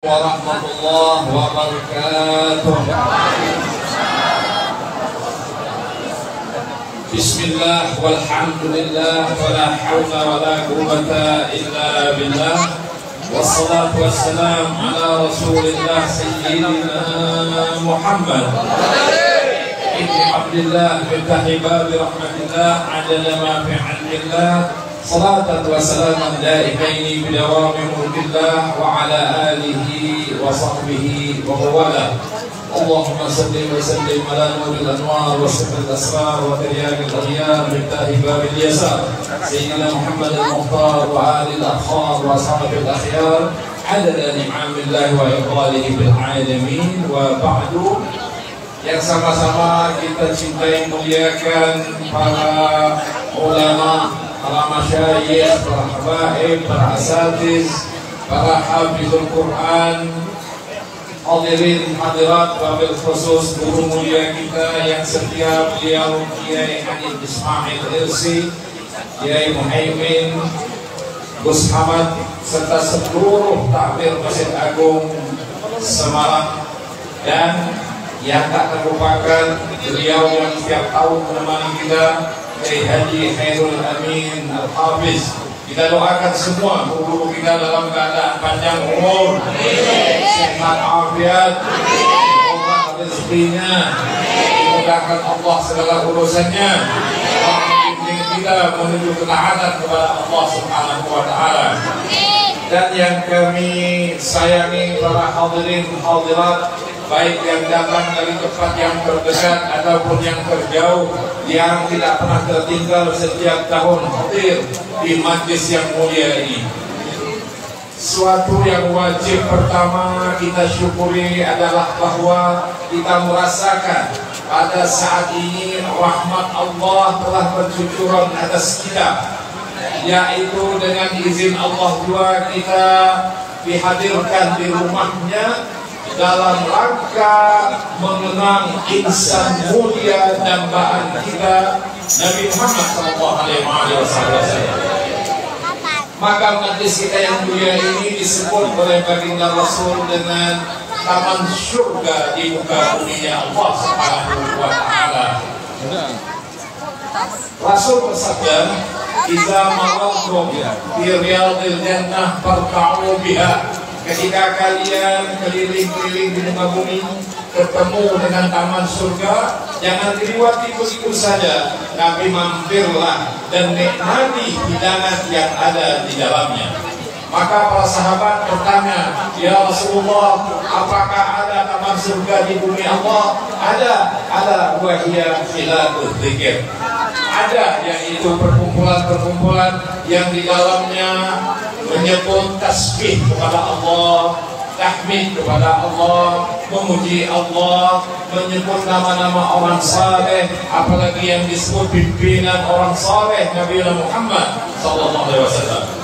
Warahmatullahi wabarakatuh. Bismillah walhamdulillah wala hawla wala quwwata illa billah. Wassalatu wassalam ala rasulillah sayyidina Muhammad ibn Abdillah bin Tahibab rahmatillah adala ma fi 'ilmillah. Salatan wa salaman daimaini bidawami mulkillah wa ala alihi wa sahbihi wa mawala. Allahumma salli wa sallim ala nuril anwar wa sirril asrar wa tiryaqil aghyar bintahi babil yasar Sayyidina Muhammad al-Mukhtar wa alil akhar wa ashabil akhyar adada ni'amillahi wa iqbalihi bil alamin wa ba'du. Yang sama-sama kita cintai muliakan para ulama, para masyayikh, para habaib, para asatiz, para hafizul Quran, hadirin hadirat, wabil khusus guru mulia kita yang setia, beliau Kiai Hanif Ismail Irsi, Kiai Muhaimin, Gus Hamad, serta seluruh takmir Masjid Agung Semarang, dan yang tak terlupakan beliau yang setiap tahun menemani kita, Kiai Haji Khairul Amin Al-Hafiz. Kita doakan semua guru kita dalam keadaan panjang umur, sehat afiat, semoga rezekinya dimudahkan Allah segala urusannya, membimbing kita menuju ketaatan kepada Allah Subhanahu wa taala. Dan yang kami sayangi para hadirin hadirat, baik yang datang dari tempat yang terdekat ataupun yang terjauh, yang tidak pernah tertinggal setiap tahun hadir di majlis yang mulia ini. Suatu yang wajib pertama kita syukuri adalah bahwa kita merasakan pada saat ini rahmat Allah telah bercucuran atas kita, yaitu dengan izin Allah juga kita dihadirkan di rumahnya dalam rangka mengenang insan mulia dambaan kita Nabi Muhammad SAW. Maka majlis kita yang mulia ini disebut oleh baginda Rasul dengan taman surga di muka bumi Allah Subhanahu wa taala. Rasul bersabda, "Idza marrtum fi riyadil jannah farta'u biha." Ketika kalian keliling-keliling di muka bumi bertemu dengan taman surga, jangan dilewati begitu saja, tapi mampirlah dan nikmati hidangan yang ada di dalamnya. Maka para sahabat bertanya, "Ya Rasulullah, apakah ada taman surga di bumi Allah?" Ada, wahia khilatul dzikir. Ada, yaitu perkumpulan-perkumpulan yang di dalamnya menyebut tasbih kepada Allah, tahmid kepada Allah, memuji Allah, menyebut nama-nama orang saleh, apalagi yang disebut pimpinan orang saleh Nabi Muhammad SAW.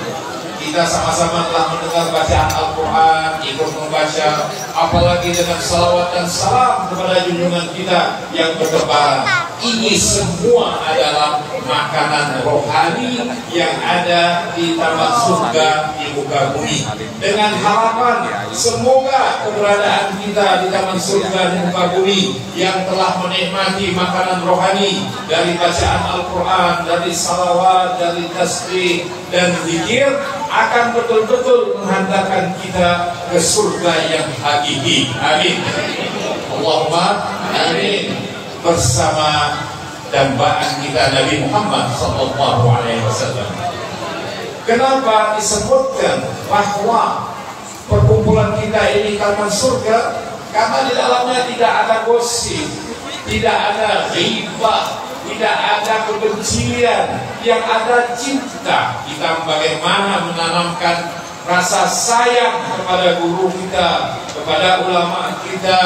Kita sama-sama telah mendengar bacaan Al-Quran, ikut membaca, apalagi dengan salawat dan salam kepada junjungan kita yang bertebaran. Ini semua adalah makanan rohani yang ada di taman surga di muka bumi. Dengan harapan semoga keberadaan kita di taman surga di muka bumi yang telah menikmati makanan rohani dari bacaan Al-Quran, dari salawat, dari tasbih dan zikir akan betul-betul menghantarkan kita ke surga yang hakiki. Amin. Allahumma amin. Bersama dambaan kita Nabi Muhammad SAW. Kenapa disebutkan bahwa perkumpulan kita ini taman surga? Karena di dalamnya tidak ada gosip, tidak ada ghibah, tidak ada kebencian, yang ada cinta. Kita bagaimana menanamkan rasa sayang kepada guru kita, kepada ulama kita,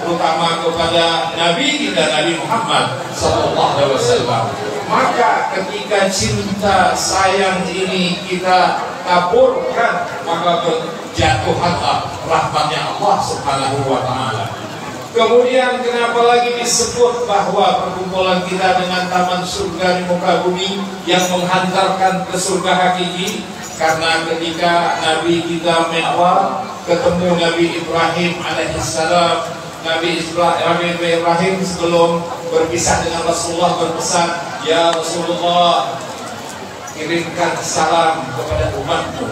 terutama kepada Nabi kita Nabi Muhammad SAW. Maka ketika cinta sayang ini kita taburkan, maka berjatuhanlah rahmatnya Allah Subhanahu wa taala. Kemudian kenapa lagi disebut bahwa perkumpulan kita dengan taman surga di muka bumi yang menghantarkan ke surga hakiki? Karena ketika Nabi kita Mi'raj ketemu Nabi Ibrahim alaihissalam. Nabi Ibrahim sebelum berpisah dengan Rasulullah berpesan, "Ya Rasulullah, kirimkan salam kepada umatmu."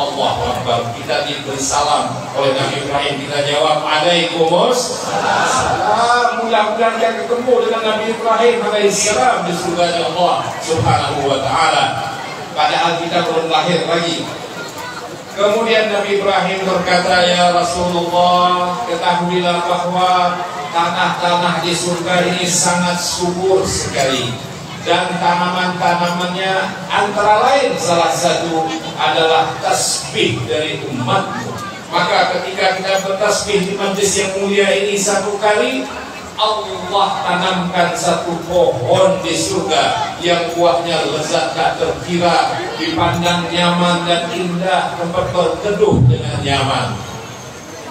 Allahu Akbar. Kita diberi salam oleh Nabi Ibrahim, kita jawab Waalaikumsalam. Mudah-mudahan kita ketemu dengan Nabi Ibrahim alaihissalam di surga Allah subhanahu wa ta'ala, padahal kita belum lahir lagi. Kemudian Nabi Ibrahim berkata, "Ya Rasulullah, ketahuilah bahwa tanah-tanah di surga ini sangat subur sekali, dan tanaman-tanamannya antara lain salah satu adalah tasbih dari umatmu. Maka ketika kita bertasbih di majlis yang mulia ini satu kali, Allah tanamkan satu pohon di surga yang buahnya lezat tak terkira, dipandang nyaman dan indah, tempat berteduh dengan nyaman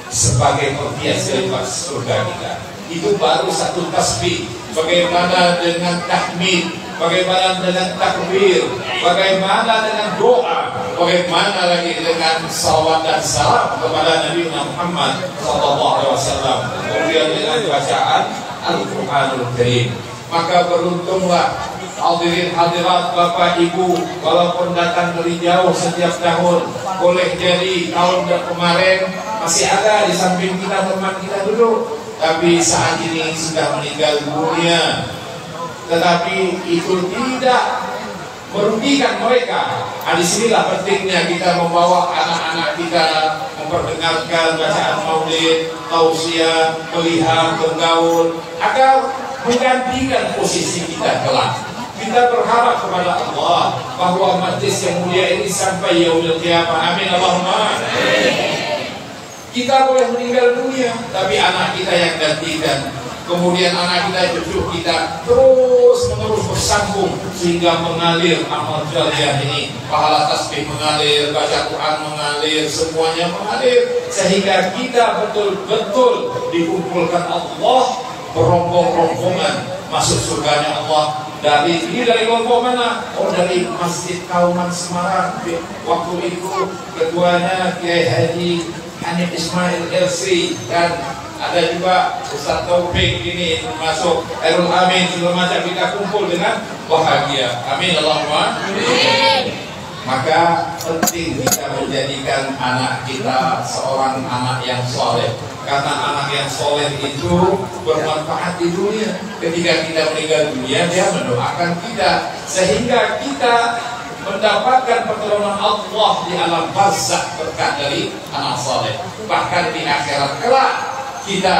sebagai perhias dari surga kita." Itu baru satu tasbih. Bagaimana dengan tahmid, bagaimana dengan takbir, bagaimana dengan doa, bagaimana lagi dengan salawat dan salam kepada Nabi Muhammad SAW, kemudian dengan bacaan Al-Quranul Karim. Maka beruntunglah hadirin hadirat Bapak Ibu, walaupun datang dari jauh setiap tahun, boleh jadi tahun kemarin masih ada di samping kita teman kita duduk, tapi saat ini sudah meninggal dunia. Tetapi itu tidak merugikan mereka. Disinilah pentingnya kita membawa anak-anak kita memperdengarkan bacaan maulid, tausiah, peliham, bergaul, agar menggantikan posisi kita kelak. Kita berharap kepada Allah bahwa majlis yang mulia ini sampai yaumil qiyamah. Amin Allahumma. Kita boleh meninggal dunia, tapi anak kita yang gantikan. Kemudian anak kita, cucu kita terus menerus bersambung sehingga mengalir amal jariah ini. Pahala tasbih mengalir, baca Quran mengalir, semuanya mengalir, sehingga kita betul-betul dikumpulkan Allah berombong-rombongan masuk surganya Allah. Dari kelompok mana? Oh, dari Masjid Kauman Semarang. Waktu itu ketuanya Kiai Haji Hanif Ismail LC, dan ada juga Ustaz Taufik ini masuk, Erul Amin, segala macam. Kita kumpul dengan bahagia. Amin Allahumma. Maka penting kita menjadikan anak kita seorang anak yang soleh, karena anak yang soleh itu bermanfaat di dunia. Ketika kita meninggal dunia, dia mendoakan kita, sehingga kita mendapatkan pertolongan Allah di alam barzakh berkat dari anak soleh. Bahkan di akhirat kelak kita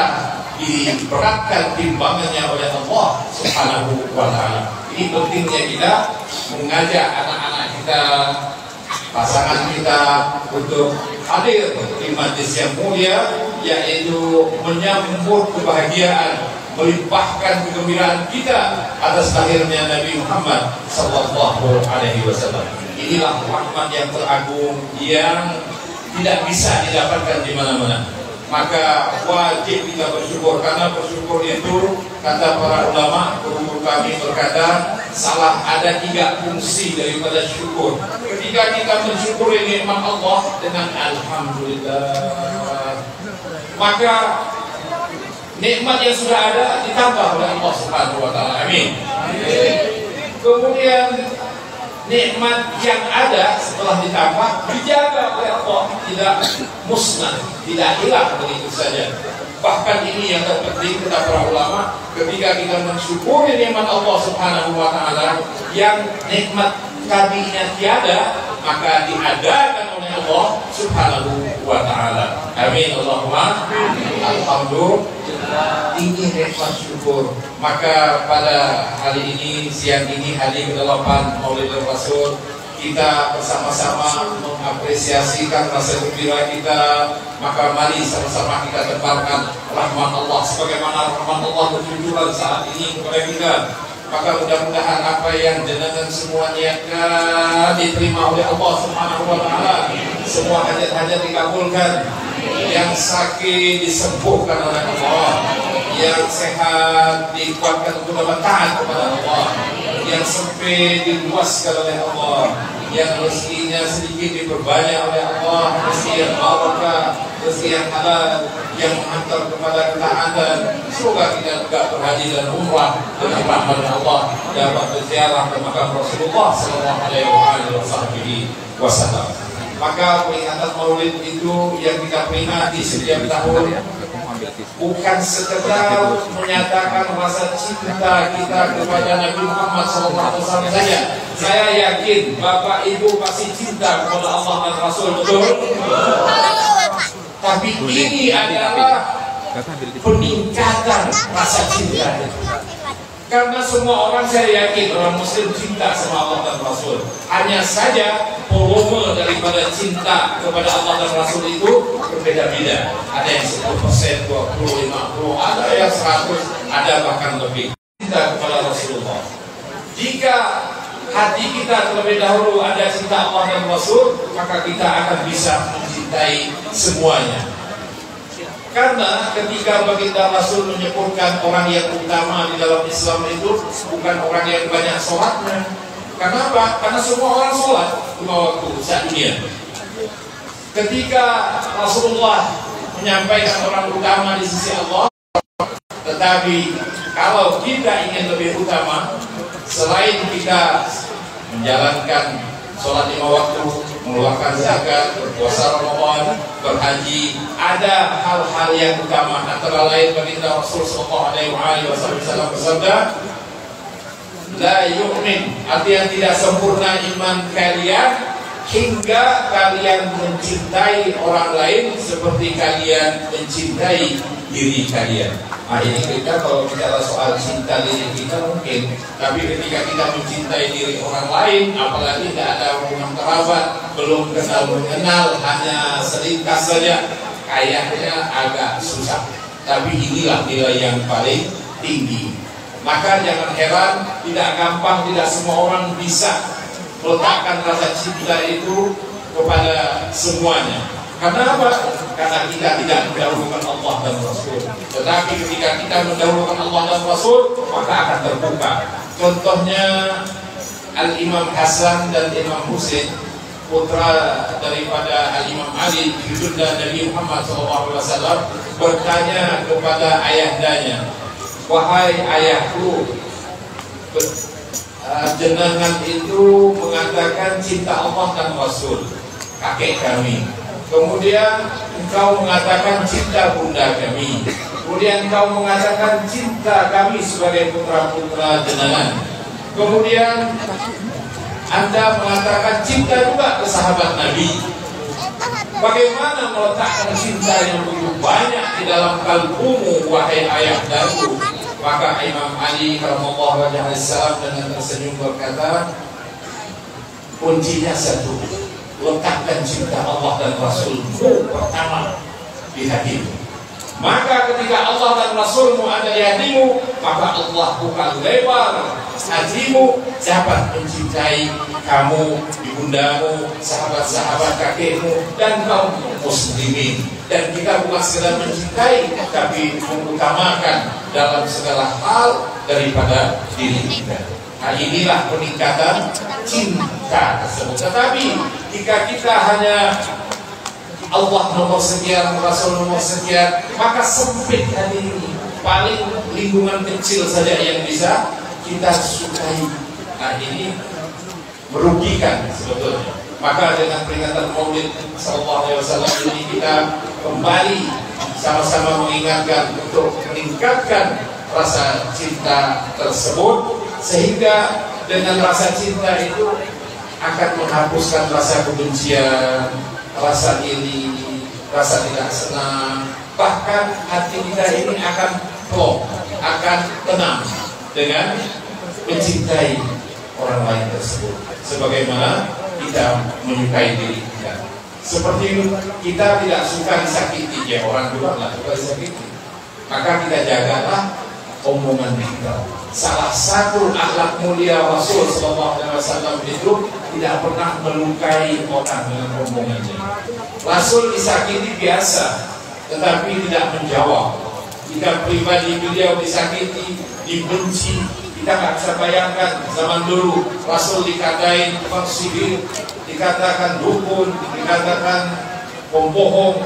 diberatkan timbangannya oleh Allah Subhanahu wa ta'ala. Ini pentingnya kita mengajak anak-anak kita, pasangan kita untuk hadir di majlis yang mulia, yaitu menyambut kebahagiaan, melimpahkan kegembiraan kita atas lahirnya Nabi Muhammad sallallahu alaihi wasallam. Inilah rahmat yang teragung yang tidak bisa didapatkan di mana-mana. Maka wajib kita bersyukur, karena bersyukur itu, kata para ulama, guru kami berkata, salah ada 3 fungsi daripada syukur. Ketika kita mensyukuri nikmat Allah dengan alhamdulillah, maka nikmat yang sudah ada ditambah oleh Allah Subhanahu wa ta'ala. Amin. Kemudian nikmat yang ada setelah ditambah dijaga oleh Allah, tidak musnah, tidak hilang begitu saja. Bahkan ini yang terpenting kata para ulama, ketika kita mensyukuri nikmat Allah Subhanahu wa ta'ala yang nikmat tadinya tiada, maka diadakan oleh Allah Subhanahu wa ta'ala. Amin Allahumma. Alhamdulillah. Ini nikmat syukur. Maka pada hari ini, siang ini, hari ke-8 Maulidul Rasul, kita bersama-sama mengapresiasikan rasa gembira kita. Maka mari sama-sama kita tebarkan rahmat Allah sebagaimana rahmat Allah berjujuran saat ini kepada kita. Maka mudah-mudahan apa yang jenengan semua niatkan diterima oleh Allah Subhanahu wa ta'ala. Semua hajat-hajat dikabulkan. Yang sakit disembuhkan oleh Allah, yang sehat dikuatkan untuk dapat taat kepada Allah, yang sempit diluaskan oleh Allah, yang rezekinya sedikit diperbanyak oleh Allah, rezeki yang barakah, rezeki yang halal, yang menghantar kepada ketaatan. Semoga kita juga berhaji dan umrah dengan rahmat Allah, dapat berziarah ke makam Rasulullah sallallahu alaihi wasallam. Maka peringatan Maulid itu yang kita peringati setiap tahun bukan sekedar menyatakan rasa cinta kita kepada Nabi Muhammad SAW saja. Saya yakin Bapak Ibu pasti cinta kepada Allah dan Rasul, betul? Tapi ini adalah peningkatan rasa cinta. Karena semua orang, saya yakin orang Muslim cinta sama Allah dan Rasul. Hanya saja volume daripada cinta kepada Allah dan Rasul itu berbeda-beda. Ada yang 10%, 20, 50, ada yang 100, ada bahkan lebih. Cinta kepada Rasulullah. Jika hati kita terlebih dahulu ada cinta Allah dan Rasul, maka kita akan bisa mencintai semuanya. Karena ketika baginda Rasul menyebutkan orang yang utama di dalam Islam itu bukan orang yang banyak sholatnya. Kenapa? Karena semua orang sholat 5 waktu sadunia. Ketika Rasulullah menyampaikan orang utama di sisi Allah, tetapi kalau kita ingin lebih utama, selain kita menjalankan sholat 5 waktu, mengeluarkan zakat, berpuasa Ramadan, berhaji, ada hal-hal yang utama. Antara lain baginda Rasul sallallahu alaihi wasallam bersabda, la yu'min, artinya tidak sempurna iman kalian hingga kalian mencintai orang lain seperti kalian mencintai diri kalian. Nah, ini kita kalau bicara soal cinta diri kita mungkin, tapi ketika kita mencintai diri orang lain, apalagi tidak ada hubungan kerabat, belum kenal mengenal, hanya selintas saja, kayaknya agak susah. Tapi inilah nilai yang paling tinggi. Maka jangan heran, tidak gampang, tidak semua orang bisa meletakkan rasa cinta itu kepada semuanya. Karena apa? Karena kita tidak mendahulukan Allah dan Rasul. Tetapi ketika kita mendahulukan Allah dan Rasul, maka akan terbuka. Contohnya Al-Imam Hasan dan Imam Husain, putra daripada Al-Imam Ali, ibunda Nabi Muhammad SAW, bertanya kepada ayahdanya, wahai ayahku, jenengan itu mengatakan cinta Allah dan Rasul, kakek kami. Kemudian engkau mengatakan cinta bunda kami. Kemudian engkau mengatakan cinta kami sebagai putra-putra jenengan. Kemudian Anda mengatakan cinta juga ke sahabat Nabi. Bagaimana meletakkan cinta yang begitu banyak di dalam kalbumu, wahai ayahdaku? Maka Imam Ali radhiyallahu anhu dengan tersenyum berkata, kuncinya satu, letakkan cinta Allah dan Rasulmu pertama di hatimu. Maka ketika Allah dan Rasulmu ada di hatimu, maka Allah buka lebar hatimu, dapat mencintai kamu, ibundamu, sahabat-sahabat kakekmu, dan kaum muslimin. Dan kita bukan sekedar mencintai, tapi mengutamakan dalam segala hal daripada diri kita. Nah, inilah peningkatan cinta tersebut. Tetapi jika kita hanya Allah nomor sekian, Rasul nomor sekian, maka sempit hati ini. Paling lingkungan kecil saja yang bisa kita sukai. Nah, ini merugikan sebetulnya. Maka dengan peringatan Maulid sallallahu alaihi wasallam ini kita kembali sama-sama mengingatkan untuk meningkatkan rasa cinta tersebut, sehingga dengan rasa cinta itu akan menghapuskan rasa kebencian, rasa iri, rasa tidak senang. Bahkan hati kita ini akan plong, akan tenang dengan mencintai orang lain tersebut, sebagaimana kita menyukai diri kita. Seperti kita tidak suka disakiti, ya orang juga nggak suka disakiti, maka kita jagalah omongan kita. Salah satu akhlak mulia Rasul sallallahu alaihi wasallam itu tidak pernah melukai orang dengan omongannya. Rasul disakiti biasa, tetapi tidak menjawab. Jika pribadi beliau disakiti, dibenci, Kita nggak bisa bayangkan zaman dulu Rasul dikatain tukang sihir, dikatakan dukun, dikatakan pembohong,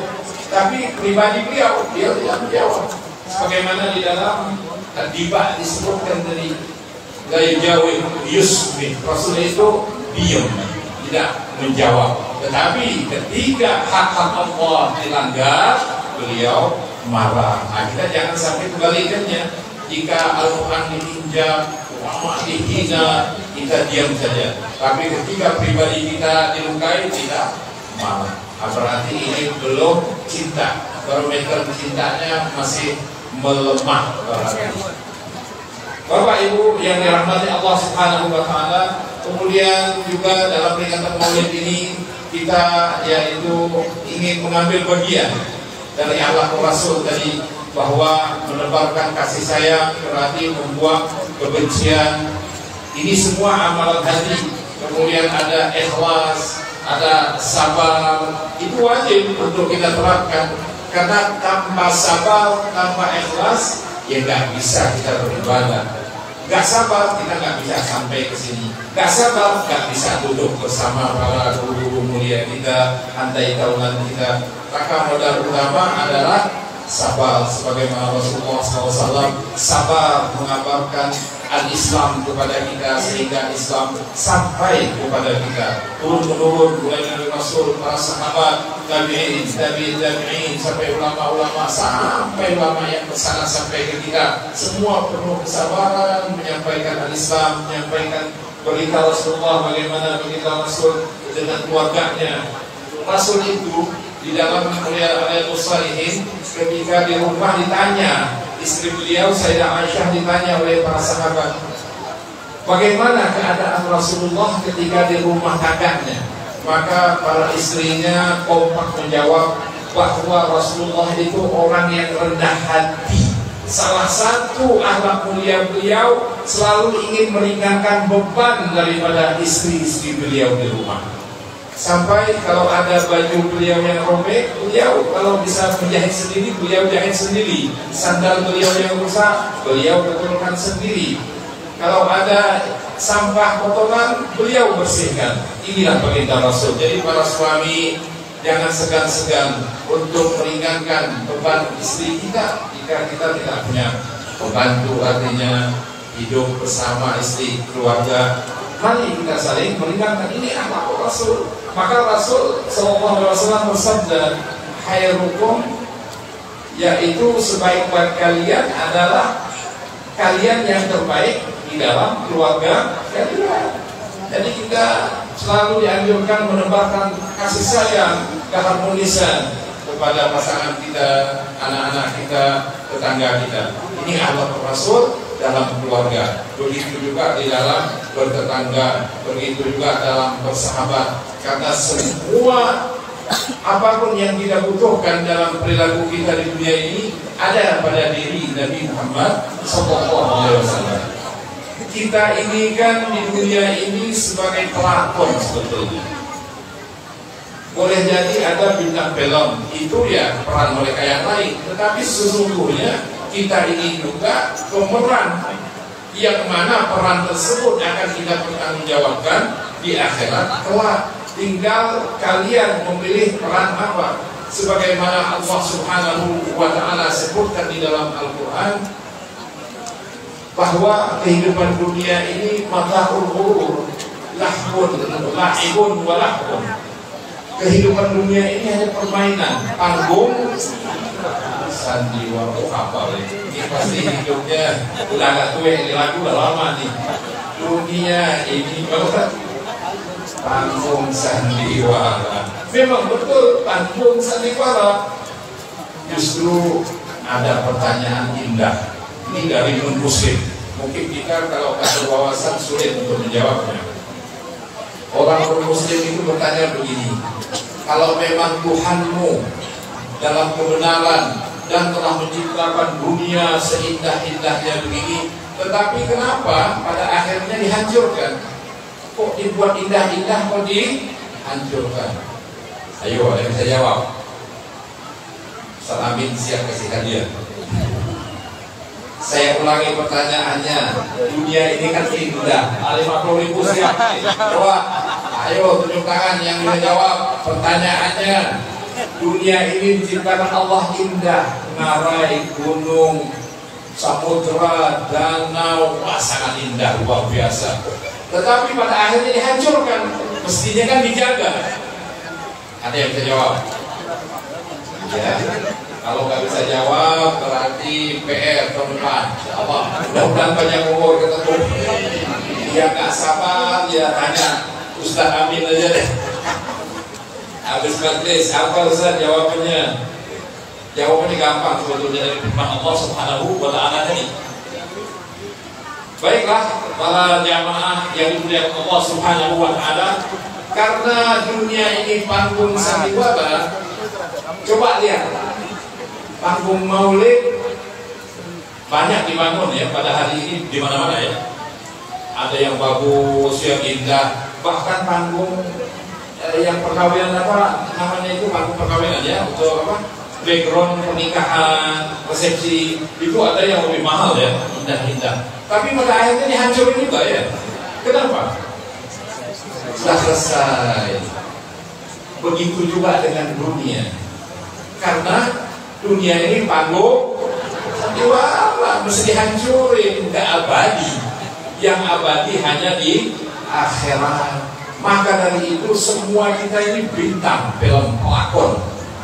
tapi pribadi dia tidak menjawab. Sebagaimana di dalam Ad-Diba disebutkan dari gaya Jawa Yusmi, Rasul itu diam, tidak menjawab. Tetapi ketika hak-hak Allah dilanggar, beliau marah. Nah, kita jangan sampai kebalikannya. Jika Al-Quran diinjak, ulama dihina, kita diam saja. Tapi ketika pribadi kita dilukai, kita marah. Berarti ini belum cinta. Barometer cintanya masih melemah. Bapak Ibu yang dirahmati Allah Subhanahu wa Ta'ala, kemudian juga dalam peringatan Maulid ini kita yaitu ingin mengambil bagian dari Allah Rasul tadi, bahwa menebarkan kasih sayang berarti membuang kebencian. Ini semua amalan hati. Kemudian ada ikhlas, ada sabar. Itu wajib untuk kita terapkan. Karena tanpa sabar, tanpa ikhlas, ya nggak bisa kita beribadah. Nggak sabar, kita nggak bisa sampai ke sini. Nggak sabar, nggak bisa duduk bersama para guru-guru mulia kita, andai taulan kita. Maka modal utama adalah sabar, sebagaimana Rasulullah SAW sabar mengabarkan al-Islam kepada kita, sehingga Islam sampai kepada kita turun-menurun, mulai dari Rasul, para sahabat, tabi'in, tabi'in, sampai ulama-ulama, sampai ulama yang kesana sampai ke kita. Semua penuh kesabaran menyampaikan al-Islam, menyampaikan berita Rasulullah, bagaimana berita Rasul dengan keluarganya. Rasul itu di dalam Riyadhus Shalihin, ketika di rumah ditanya, istri beliau Sayyidah Aisyah ditanya oleh para sahabat, bagaimana keadaan Rasulullah ketika di rumah tangganya? Maka para istrinya kompak menjawab bahwa Rasulullah itu orang yang rendah hati. Salah satu akhlak mulia beliau selalu ingin meringankan beban daripada istri-istri beliau di rumah. Sampai kalau ada baju beliau yang robek, beliau kalau bisa menjahit sendiri, beliau jahit sendiri. Sandal beliau yang rusak, beliau betulkan sendiri. Kalau ada sampah kotoran, beliau bersihkan. Inilah perintah Rasul. Jadi para suami jangan segan-segan untuk meringankan beban istri kita jika kita tidak punya pembantu, artinya hidup bersama istri, keluarga. Mari kita saling meringankan. Ini akhlak Rasul. Maka Rasul SAW bersabda, khairukum, yaitu sebaik-baik kalian adalah kalian yang terbaik di dalam keluarga kalian. Jadi kita selalu dianjurkan menebarkan kasih sayang, keharmonisan kepada pasangan kita, anak-anak kita, tetangga kita. Ini akhlak Rasul dalam keluarga, begitu juga di dalam bertetangga, begitu juga dalam bersahabat. Karena semua apapun yang kita butuhkan dalam perilaku kita di dunia ini ada pada diri Nabi Muhammad SAW. Kita ini kan di dunia ini sebagai pelakon sebetulnya. Boleh jadi ada bintang film, itu ya peran mereka yang lain. Tetapi sesungguhnya kita ini juga pemeran, yang mana peran tersebut akan kita pertanggungjawabkan di akhirat kelak. Tinggal kalian memilih peran apa. Sebagaimana Allah Subhanahu wa Ta'ala sebutkan di dalam Al-Quran, bahwa kehidupan dunia ini mata'ul ghurur, lahun, la'ibun wa lahun. Kehidupan dunia ini hanya permainan, panggung, sandiwara. Apa ini pasti hidupnya udah agak tua, ini lagu udah lama nih. Dunia ini panggung sandiwara. Memang betul panggung sandiwara. Justru ada pertanyaan indah. Ini dari non-muslim. Mungkin kita kalau ada wawasan sulit untuk menjawabnya. Orang non-muslim itu bertanya begini, kalau memang Tuhanmu dalam kebenaran dan telah menciptakan dunia seindah-indahnya begini, tetapi kenapa pada akhirnya dihancurkan? Kok dibuat indah-indah, kok dihancurkan? Ayo, ada yang bisa jawab? Ustaz Amin siap kasih hadiah. Saya ulangi pertanyaannya. Dunia ini kan indah. 50.000 siap. Coba, ayo tunjuk tangan yang bisa jawab. Pertanyaannya, dunia ini diciptakan Allah indah. Ngarai, gunung, samudra, danau, wah sangat indah, luar biasa. Tetapi pada akhirnya dihancurkan. Mestinya kan dijaga. Ada yang bisa jawab? Ya. Kalau nggak bisa jawab, berarti PR tahun depan. Insyaallah. Mudah-mudahan banyak umur ketemu. Dia nggak sabar, dia tanya Ustaz Amin aja deh. Habis majlis, apa Ustaz jawabannya? Jawabannya gampang sebetulnya dari firman Allah Subhanahu wa Ta'ala tadi. Baiklah, para jamaah yang dimuliakan Allah Subhanahu wa Ta'ala, karena dunia ini panggung sandiwara, coba lihat. Panggung maulid banyak dibangun ya pada hari ini di mana-mana ya. Ada yang bagus, yang indah, bahkan panggung yang perkawinan apa namanya itu panggung perkawinan ya untuk apa background pernikahan, resepsi itu ada yang lebih mahal ya, indah-indah. Tapi pada akhirnya dihancurin juga ya. Kenapa? Sudah selesai. Begitu juga dengan dunia. Karena dunia ini panggung sandiwara, mesti dihancurin, nggak abadi. Yang abadi hanya di akhirat. Maka dari itu semua kita ini bintang film pelakon.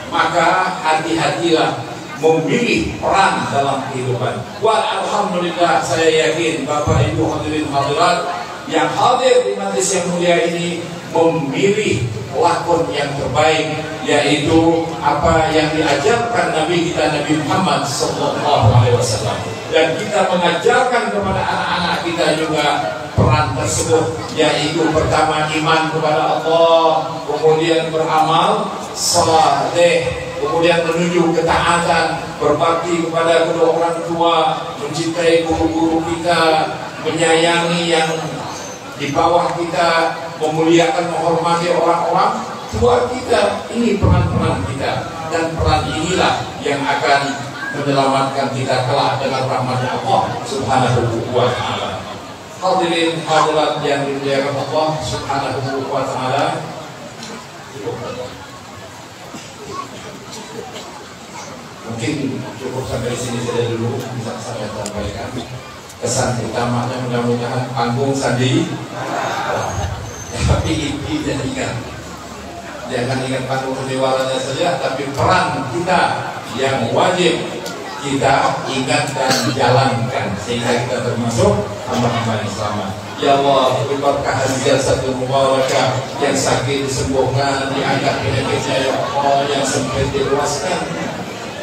Maka hati-hatilah memilih peran dalam kehidupan. Wah, alhamdulillah saya yakin Bapak Ibu hadirin hadirat yang hadir di majelis yang mulia ini memilih lakon yang terbaik, yaitu apa yang diajarkan Nabi kita Nabi Muhammad SAW. Dan kita mengajarkan kepada anak-anak kita juga peran tersebut, yaitu pertama iman kepada Allah, kemudian beramal saleh, kemudian menuju ketaatan, berbakti kepada kedua orang tua, mencintai guru-guru kita, menyayangi yang di bawah kita, memuliakan, menghormati orang-orang tua kita. Ini peran-peran kita, dan peran inilah yang akan menyelamatkan kita kelak dengan rahmat Allah Subhanahu wa Ta'ala. Hadirin hadirat yang dimuliakan Allah Subhanahu wa Ta'ala, mungkin cukup sampai sini saja dulu bisa saya sampaikan. Kesan utamanya mudah-mudahan panggung sandi, tapi jangan ingat panggung sandiwaranya saja, tapi peran kita yang wajib kita ingat dan jalankan sehingga kita termasuk hamba-hamba yang selamat. Ya Allah, berkah jasad mubarakah, yang sakit disembuhkan, diangkat penyakitnya ya Allah, yang sempit diluaskan,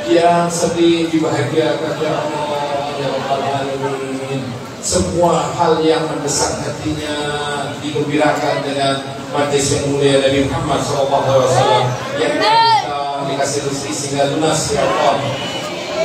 yang sedih dibahagiakan ya Allah ya Rabbal Alamin. Semua hal yang mendesak hatinya digembirakan dengan majelis yang mulia Nabi Muhammad SAW, yang kita dikasih rezeki sehingga lunas ya Allah,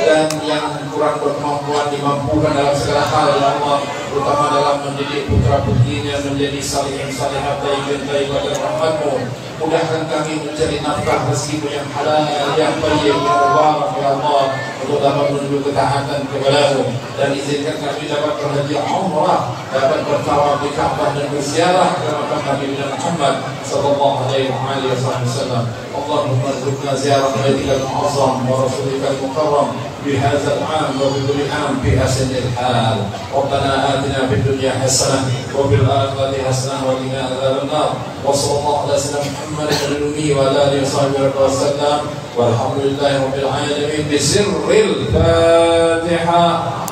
dan yang kurang berkemampuan dimampukan dalam segala hal ya Allah, terutama dalam mendidik putra putrinya menjadi salihin salihat tayyibin thayyibat rahmatmu. Mudahkan kami mencari nafkah rezekimu yang halal, yang thayyib, yang mubarak ya Allah, untuk dapat menuju ketaatan kepadamu, dan izinkan kami dapat berhaji umrah, dapat bertawaf di Ka'bah dan berziarah ke makam Nabi Muhammad sallallahu alaihi wasallam. Allahumma rzuqna ziarah baitikal mu'azzam wa rasulikal mukarram bihadzal 'am wa bi kulli 'am fi hasanil hal. Rabbana atina fid dunya hasanah wa fil akhirati hasanah wa qina adzabannar. Wa sallallahu ala sayyidina Muhammadin wa ala alihi wasallam. Walhamdulillahi rabbil alamin. Bisirril Fatihah.